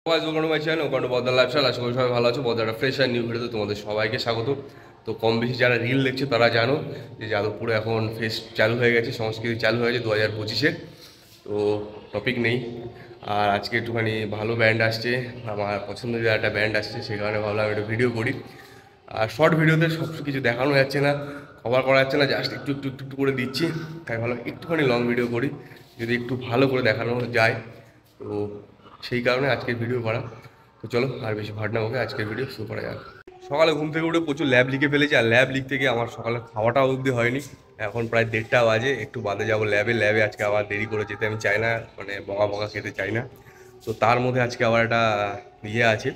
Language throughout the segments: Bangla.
সবাই ভালো আছো। বদাটা ফ্রেশ আর নিউ ভিডিওতে তোমাদের সবাইকে স্বাগত। তো কম বেশি যারা রিল দেখছে তারা জানো যে যাদবপুরে এখন ফেস্ট চালু হয়ে গেছে, সংস্কৃতি চালু হয়েছে 2025-এর। তো টপিক নেই, আর আজকে একটুখানি ভালো ব্যান্ড আসছে, আমার পছন্দের একটা ব্যান্ড আসছে, সেই কারণে ভাবলাম একটা ভিডিও করি। আর শর্ট ভিডিওতে সব কিছু দেখানো যাচ্ছে না, কভার করা যাচ্ছে না, জাস্ট একটু একটু একটু একটু করে দিচ্ছি। তাই ভাবলাম একটুখানি লং ভিডিও করি, যদি একটু ভালো করে দেখানো যায়। তো সেই কারণে আজকের ভিডিও করা। তো চলো আর বেশি ভাট না হোক, আজকের ভিডিও শুরু করা যাক। সকালে ঘুম থেকে উঠে প্রচুর ল্যাব লিখে ফেলেছি, আর ল্যাব লিখতে গিয়ে আমার সকালে খাওয়াটাও অবধি হয়নি। এখন প্রায় 1:30 বাজে, একটু বাদে যাবো ল্যাবে আজকে আবার দেরি করে যেতে আমি চাই না, মানে বকা বকা খেতে চাই না। তো তার মধ্যে আজকে আবার একটা ইয়ে আছে,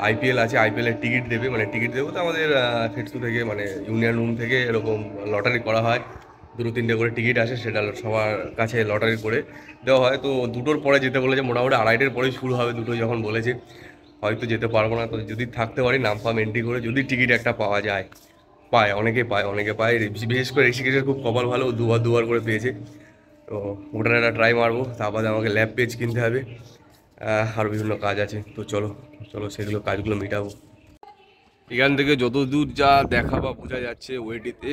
আইপিএল আছে, আইপিএলের টিকিট দেবে, মানে টিকিট দেবো তো আমাদের ফেটসু থেকে, মানে ইউনিয়ন রুম থেকে এরকম লটারি করা হয়। 2-3টে করে টিকিট আসে, সেটা সবার কাছে লটারি করে দেওয়া হয়। তো 2টোর পরে যেতে বলেছে, মোটামুটি 2:30-এর পরেই শুরু হবে, 2টো যখন বলেছে। হয়তো যেতে পারবো না, তো যদি থাকতে পারি নাম ফাম এন্ট্রি করে যদি টিকিট একটা পাওয়া যায়, অনেকে পায়। বিশেষ করে ঋষিকেশের খুব কপাল ভালো, দুবার করে পেয়েছে। তো ওটার একটা ট্রাই মারবো, তারপরে আমাকে ল্যাব পেজ কিনতে হবে, আরও বিভিন্ন কাজ আছে। তো চলো সেগুলো কাজগুলো মেটাবো। এখান থেকে যত দূর যা দেখা বা বোঝা যাচ্ছে, ওয়েটিতে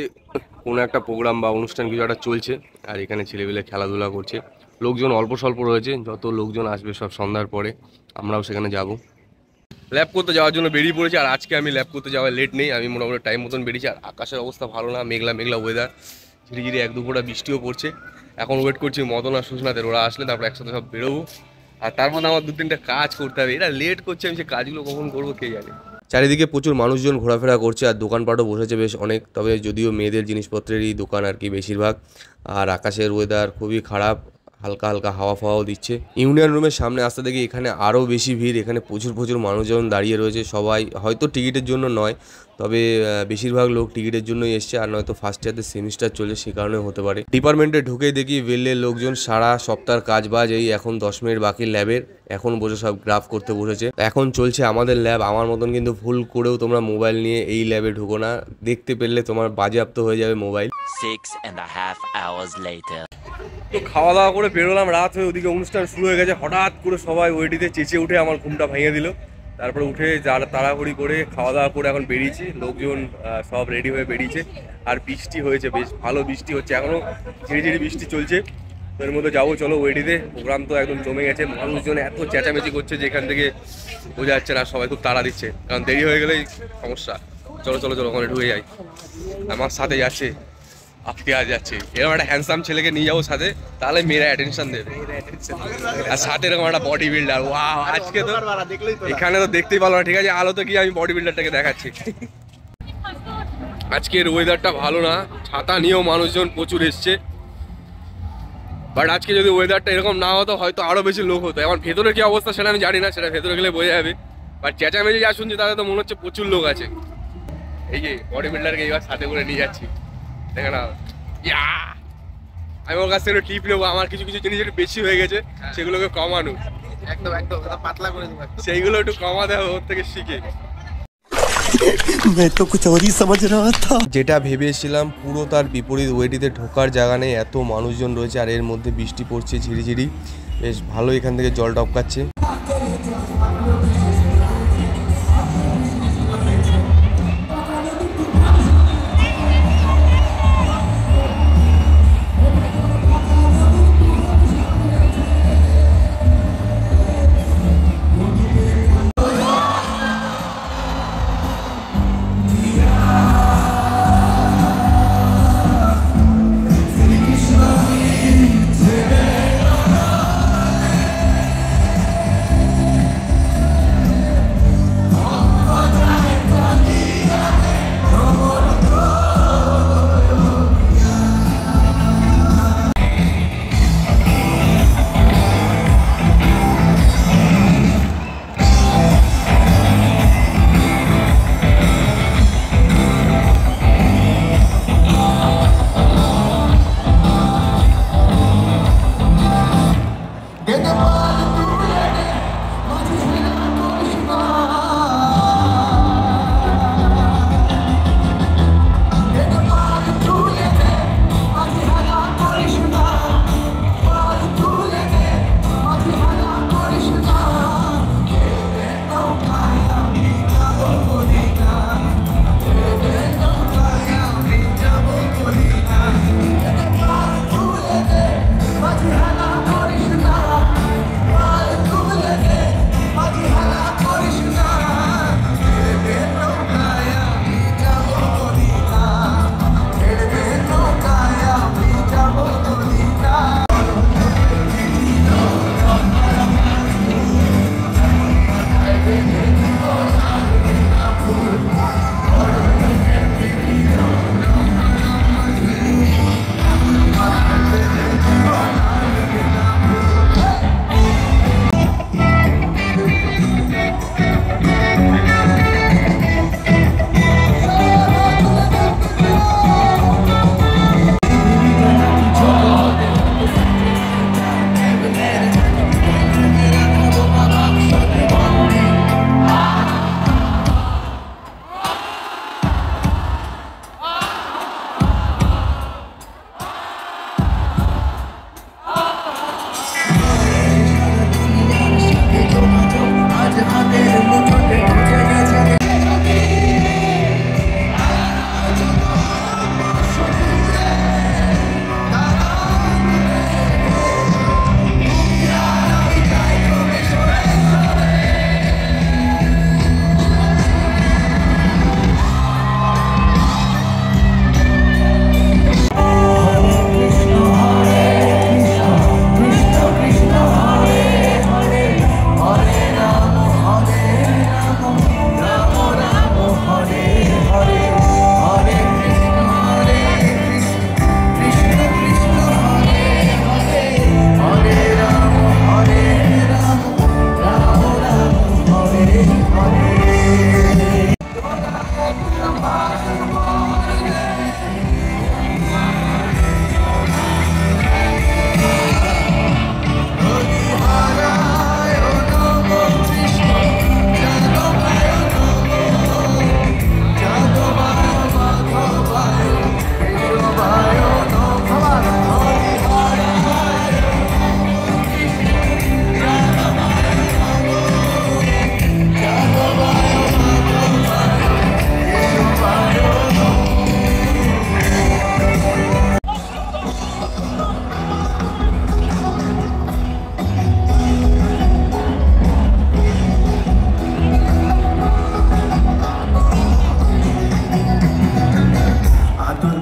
কোনো একটা প্রোগ্রাম বা অনুষ্ঠান কিছু একটা চলছে, আর এখানে ছেলেবেলে খেলাধুলা করছে। লোকজন অল্প স্বল্প রয়েছে, যত লোকজন আসবে সব সন্ধ্যার পরে আমরাও সেখানে যাব। ল্যাব করতে যাওয়ার জন্য বেরিয়ে পড়েছি, আর আজকে আমি ল্যাব করতে যাওয়ার লেট নেই, আমি মোটামুটি টাইম মতন বেরিয়েছি। আর আকাশের অবস্থা ভালো না, মেঘলা ওয়েদার, ঝিরিঝিরি 1-2 ফোঁটা বৃষ্টিও পড়ছে। এখন ওয়েট করছি মদন আর সুস্নাথের, ওরা আসলে তারপর একসাথে সব বেরোবো। আর তার মধ্যে আমার 2-3টা কাজ করতে হবে, এটা লেট করছে, আমি সেই কাজগুলো কখন করবো কে জানে। চারিদিকে প্রচুর মানুষজন ঘোরাফেরা করছে, আর দোকানপাটও বসেছে বেশ অনেক, তবে যদিও মেয়েদের জিনিসপত্রেরই দোকান আর কি বেশিরভাগ। আর আকাশের ওয়েদার খুবই খারাপ, হালকা হাওয়া ফাওয়াও দিচ্ছে। ইউনিয়ন রুমের সামনে আসতে দেখি এখানে আরও বেশি ভিড়, এখানে প্রচুর মানুষজন দাঁড়িয়ে রয়েছে। সবাই হয়তো টিকিটের জন্য নয়, তবে বেশিরভাগ লোক টিকিটের জন্যই এসছে, আর নয়তো ফার্স্ট ইয়ারতে সেমিস্টার চলছে, সে কারণে হতে পারে। ডিপার্টমেন্টে ঢুকেই দেখি বেলের লোকজন, সারা সপ্তাহের কাজ বাজ এই এখন 10 মিনিট বাকি ল্যাবের, এখন বসে সব গ্রাফ করতে বসেছে। এখন চলছে আমাদের ল্যাব। আমার মতন কিন্তু ভুল করেও তোমরা মোবাইল নিয়ে এই ল্যাবে ঢুকো না, দেখতে পেলে তোমার বাজেয়াপ্ত হয়ে যাবে মোবাইল। 6.5 hours later. তো খাওয়া দাওয়া করে বেরোলাম, রাত হয়ে, ওদিকে অনুষ্ঠান শুরু হয়ে গেছে। হঠাৎ করে সবাই ওয়েটিতে চেঁচে উঠে আমার ঘুমটা ভেঙে দিল। তারপরে উঠে তাড়াহুড়ি করে খাওয়া দাওয়া করে এখন বেরিয়েছি, লোকজন সব রেডি হয়ে বেরিয়েছে। আর বৃষ্টি হয়েছে, বেশ ভালো বৃষ্টি হচ্ছে, এখনও ঝিরিঝিরি বৃষ্টি চলছে। এর মধ্যে যাবো, চলো ওয়েটিতে। প্রোগ্রাম তো একদম জমে গেছে, মানুষজন এত চেঁচামেচি করছে যে এখান থেকে বোঝা যাচ্ছে না, সবাই খুব তাড়া দিচ্ছে, কারণ দেরি হয়ে গেলেই সমস্যা। চলো ওখানে ঢুকে যাই। আমার সাথে যাচ্ছে আজকে যাচ্ছে, এরকম একটা হ্যান্ডসাম ছেলেকে নিয়ে যাবো সাথে, তাহলে মেয়েরা অ্যাটেনশন দেবে। আর সাথে এরকম একটা বডি বিল্ডার, ওয়াও! আজকে তো এখানে তো দেখতেই পারলো না, ঠিক আছে, আলোতে কি আমি বডি বিল্ডারটাকে দেখাচ্ছি। আজকের ওয়েদারটা ভালো না, ছাতা নিয়েও মানুষজন প্রচুর এসছে। বাট আজকে যদি ওয়েদারটা এরকম না হতো, হয়তো আরো বেশি লোক হতো। এখন ভেতরে কি অবস্থা সেটা আমি জানি না, সেটা ভেতরে গেলে বোঝা যাবে। বাট চেঁচামেচি যা শুনছি তাতে তো মনে হচ্ছে প্রচুর লোক আছে। এই যে বডি বিল্ডারকে এবার সাথে করে নিয়ে যাচ্ছি, দেখে না। আমি ওর কাছ থেকে টিপ নেবো, আমার কিছু জিনিস একটু বেশি হয়ে গেছে, সেগুলোকে কমানো, একদম পাতলা করে দেবো, সেইগুলো একটু কমাতে হবে ওর থেকে শিখে। যেটা ভেবেছিলাম পুরো তার বিপরীত, ওয়েটিতে ঢোকার জায়গা নেই, এত মানুষজন রয়েছে, আর এর মধ্যে বৃষ্টি পড়ছে ঝিরিঝিরি, বেশ ভালো এখান থেকে জল টপকাচ্ছে।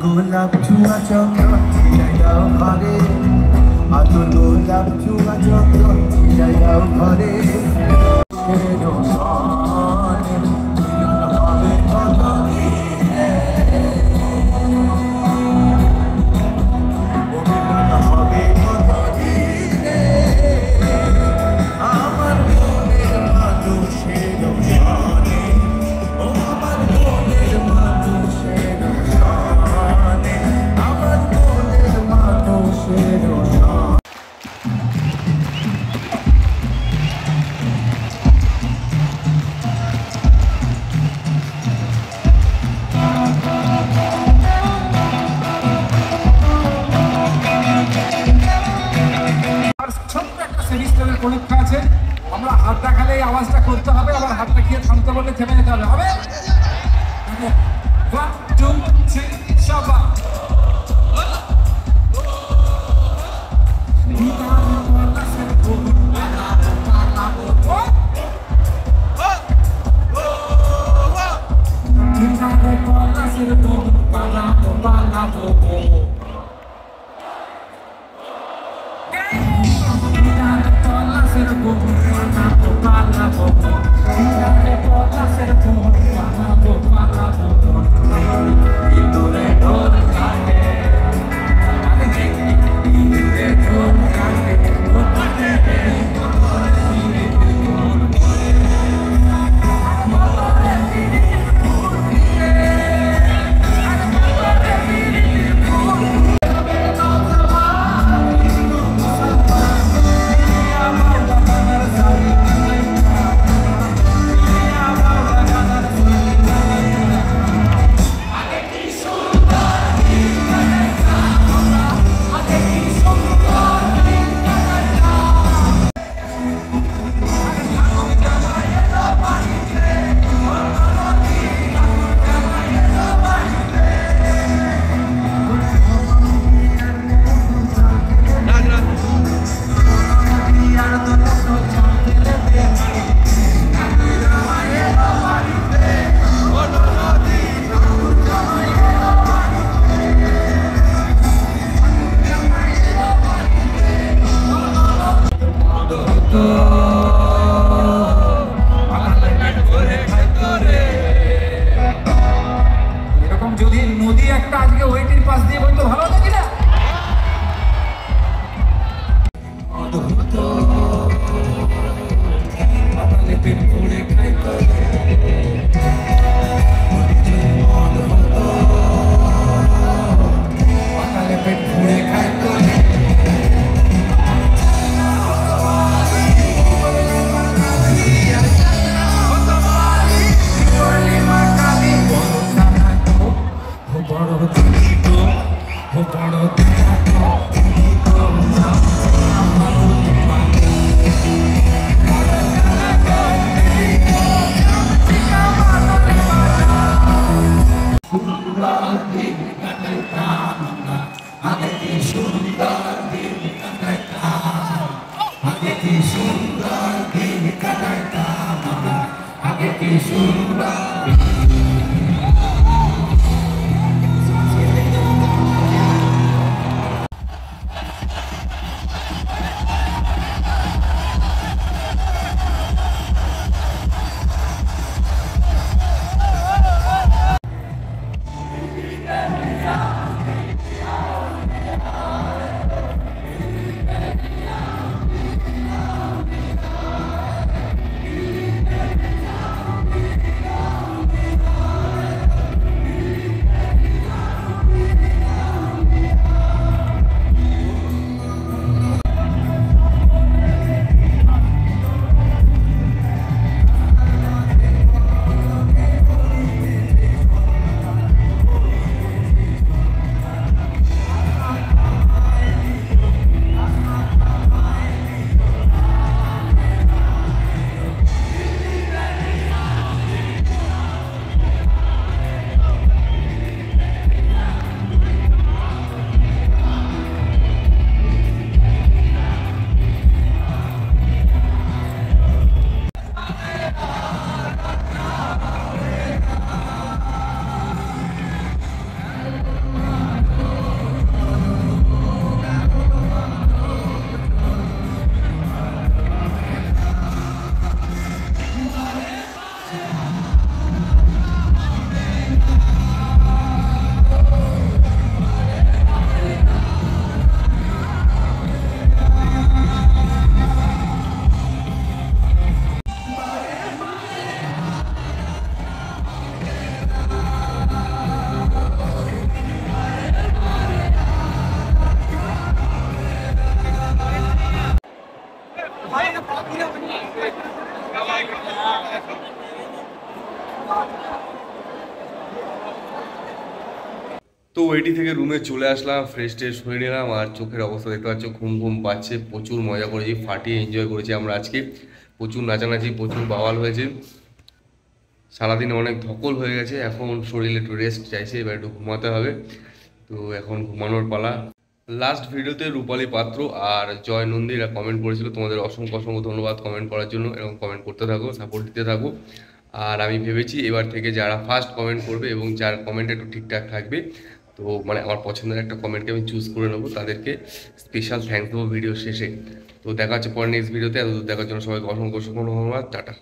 গোলাপ চুয়া চক্র ছিলাইয়াও ঘরে আতর গোলাপ চুয়া চক্র ছিলাইয়াও ঘরে পরীক্ষা আছে, আমরা হাত দেখালে এই আওয়াজটা করতে হবে, আবার হাত দেখিয়ে থামতে বললে থেমে যেতে হবে। হবে 1 2 3 শাবা তো ওইটি থেকে রুমে চলে আসলাম, ফ্রেশ ট্রেশ হয়ে নিলাম। আর চোখের অবস্থা দেখতে পাচ্ছ, ঘুম ঘুম পাচ্ছে। প্রচুর মজা করেছি, ফাটিয়ে এনজয় করেছি আমরা আজকে। প্রচুর নাচানাচি, প্রচুর বাওয়াল হয়েছে। সারাদিনে অনেক ধকল হয়ে গেছে, এখন শরীরে একটু রেস্ট চাইছে, এবার একটু ঘুমাতে হবে। তো এখন ঘুমানোর পালা। লাস্ট ভিডিওতে রূপালী পাত্র আর জয় নন্দীরা কমেন্ট করেছিল, তোমাদের অসংখ্য অসংখ্য ধন্যবাদ কমেন্ট করার জন্য। এরকম কমেন্ট করতে থাকো, সাপোর্ট দিতে থাকো। আর আমি ভেবেছি এবার থেকে যারা ফার্স্ট কমেন্ট করবে এবং যার কমেন্ট একটু ঠিকঠাক থাকবে, তো মানে আমার পছন্দের একটা কমেন্টকে আমি চুজ করে নেবো, তাদেরকে স্পেশাল থ্যাঙ্কস দেবো ভিডিও শেষে। তো দেখা হচ্ছে পরে নেক্সট ভিডিওতে। এতদূর দেখার জন্য সবাইকে অসংখ্য অসংখ্য ধন্যবাদ। টাটা।